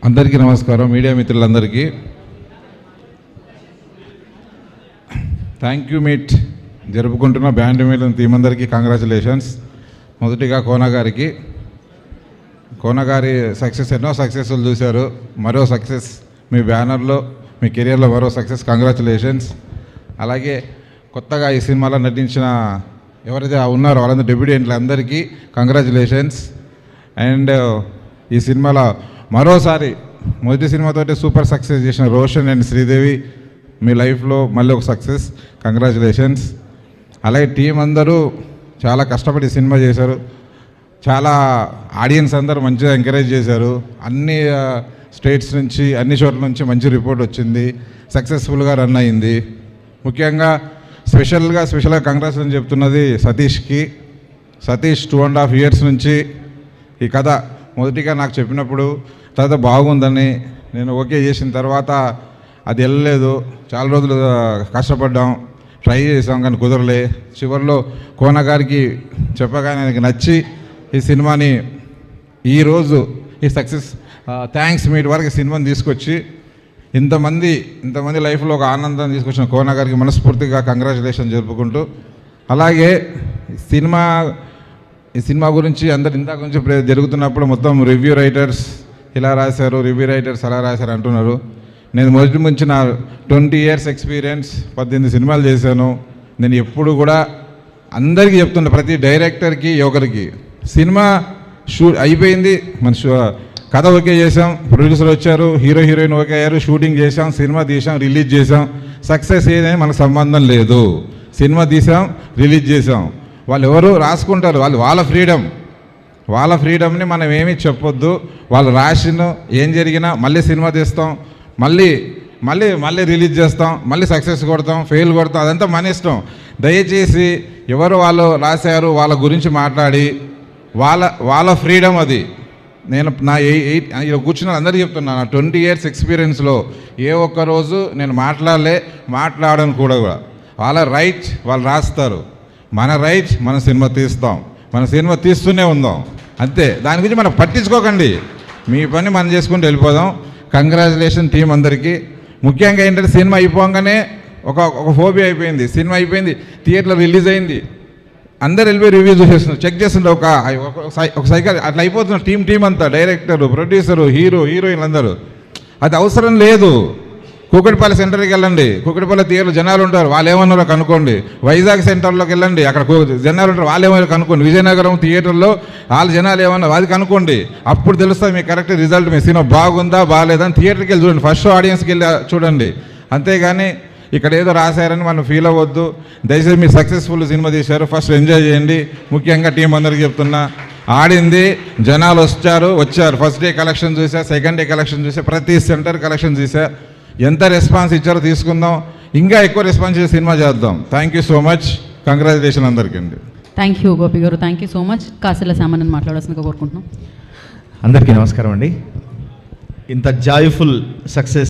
అందరికీ నమస్కారం. మీడియా మిత్రులందరికీ థ్యాంక్ యూ మీట్ జరుపుకుంటున్న బ్యాండ్ మీడియా టీం అందరికీ కంగ్రాచులేషన్స్. మొదటిగా కోన గారి సక్సెస్ ఎన్నో సక్సెస్లు చూశారు. మరో సక్సెస్ మీ బ్యానర్లో మీ కెరియర్లో మరో సక్సెస్, కంగ్రాచులేషన్స్. అలాగే కొత్తగా ఈ సినిమాలో నటించిన ఎవరైతే ఉన్నారో వాళ్ళందరూ డెబ్యూటెంట్లు అందరికీ కంగ్రాచులేషన్స్. అండ్ ఈ సినిమాలో మరోసారి మొదటి సినిమాతోటి సూపర్ సక్సెస్ చేసిన రోషన్ అండ్ శ్రీదేవి మీ లైఫ్లో మళ్ళీ ఒక సక్సెస్, కంగ్రాచులేషన్స్. అలాగే టీం అందరూ చాలా కష్టపడి సినిమా చేశారు. చాలా ఆడియన్స్ అందరూ మంచిగా ఎంకరేజ్ చేశారు. అన్ని స్టేట్స్ నుంచి అన్ని చోట్ల నుంచి మంచి రిపోర్ట్ వచ్చింది. సక్సెస్ఫుల్గా రన్ అయింది. ముఖ్యంగా స్పెషల్గా కంగ్రాచులేషన్ చెప్తున్నది సతీష్కి. సతీష్ 2.5 years నుంచి ఈ కథ మొదటిగా నాకు చెప్పినప్పుడు తర్వాత బాగుందని నేను ఓకే చేసిన తర్వాత అది వెళ్ళలేదు. చాలా రోజులు కష్టపడ్డాం, ట్రై చేసాం, కానీ కుదరలే. చివరిలో కోన గారికి చెప్పగానే ఆయనకి నచ్చి ఈ సినిమాని ఈరోజు ఈ సక్సెస్ థ్యాంక్స్ మీట్ వరకు సినిమాని తీసుకొచ్చి ఇంతమంది లైఫ్లో ఒక ఆనందం తీసుకొచ్చిన కోన గారికి మనస్ఫూర్తిగా కంగ్రాచులేషన్ జరుపుకుంటూ, అలాగే ఈ సినిమా గురించి అందరు ఇందాక నుంచి జరుగుతున్నప్పుడు మొత్తం రివ్యూ రైటర్స్ ఇలా రాశారు, రివ్యూ రైటర్స్ అలా రాశారు అంటున్నారు. నేను మొదటి నుంచి నా 20 years ఎక్స్పీరియన్స్, 18 సినిమాలు చేశాను. నేను ఎప్పుడు కూడా అందరికీ చెప్తున్నా, ప్రతి డైరెక్టర్కి ఒకరికి సినిమా అయిపోయింది, మన కథ ఓకే చేసాం, ప్రొడ్యూసర్ వచ్చారు, హీరోయిన్ ఓకే అయ్యారు, షూటింగ్ చేసాం, సినిమా తీసాం, రిలీజ్ చేసాం. సక్సెస్ ఏదైనా మనకు సంబంధం లేదు. సినిమా తీసాం, రిలీజ్ చేసాం. వాళ్ళు ఎవరు రాసుకుంటారు, వాళ్ళ ఫ్రీడమ్ని మనం ఏమీ చెప్పొద్దు. వాళ్ళు రాసిన ఏం జరిగినా మళ్ళీ సినిమా తీస్తాం, మళ్ళీ రిలీజ్ చేస్తాం, మళ్ళీ సక్సెస్ కొడతాం, ఫెయిల్ కొడతాం, అదంతా మన ఇష్టం. దయచేసి ఎవరు వాళ్ళు రాశారు వాళ్ళ గురించి మాట్లాడి వాళ్ళ ఫ్రీడమ్ అది. నేను నా కూర్చున్న అందరికీ చెప్తున్నా, నా 20 years ఎక్స్పీరియన్స్లో ఏ ఒక్కరోజు నేను మాట్లాడను కూడా. వాళ్ళ రైట్ వాళ్ళు రాస్తారు, మన రైట్ మన సినిమా తీస్తాం, మన సినిమా తీస్తూనే ఉందాం, అంతే. దాని గురించి మనం పట్టించుకోకండి, మీ పని మనం చేసుకుంటూ వెళ్ళిపోదాం. కంగ్రాచులేషన్ టీం అందరికీ. ముఖ్యంగా ఏంటంటే సినిమా అయిపోగానే ఒక ఫోబియా అయిపోయింది. సినిమా అయిపోయింది, థియేటర్లో రిలీజ్ అయింది, అందరు వెళ్ళిపోయి రివ్యూ చూసేస్తున్నారు, చెక్ చేస్తుంటే ఒక సైకిల్ అట్లా అయిపోతున్నారు. టీం అంతా, డైరెక్టరు, ప్రొడ్యూసరు, హీరోయిన్లు అందరూ. అది అవసరం లేదు. కూకటిపల్లి సెంటర్కి వెళ్ళండి, కూకటిపల్లి థియేటర్లో జనాలు ఉంటారు, వాళ్ళు ఏమన్నారో కనుక్కోండి. వైజాగ్ సెంటర్లోకి వెళ్ళండి, అక్కడ జనాలు ఉంటారు, వాళ్ళు ఏమన్నారో కనుక్కోండి. విజయనగరం థియేటర్లో వాళ్ళ జనాలు ఏమన్నారు అది కనుక్కోండి. అప్పుడు తెలుస్తుంది మీకు కరెక్ట్ రిజల్ట్, మీ సినిమా బాగుందా బాగాలేదా అని థియేటర్కి వెళ్ళి చూడండి, ఫస్ట్ షో ఆడియన్స్కి వెళ్ళి చూడండి. అంతేగాని ఇక్కడ ఏదో రాశారని మనం ఫీల్ అవ్వద్దు. దయచేసి మీరు సక్సెస్ఫుల్ సినిమా తీశారు, ఫస్ట్ ఎంజాయ్ చేయండి. ముఖ్యంగా టీం అందరికీ చెప్తున్నా, ఆడింది, జనాలు వచ్చారు. ఫస్ట్ డే కలెక్షన్ చూసా, సెకండ్ డే కలెక్షన్ చూసా, ప్రతి సెంటర్ కలెక్షన్ చూసా. ఎంత రెస్పాన్స్ ఇచ్చారో తీసుకుందాం, ఇంకా ఎక్కువ రెస్పాన్స్ చేసి సినిమా చేద్దాం. Thank you so much, congratulation అందరికీ అండి. థ్యాంక్ యూ గోపి గారు, థ్యాంక్ యూ సో మచ్. కాసిల సామాన్ మాట్లాడాల్సిందిగా కోరుకుంటున్నాం. అందరికీ నమస్కారం అండి. ఇంత జాయ్ఫుల్ సక్సెస్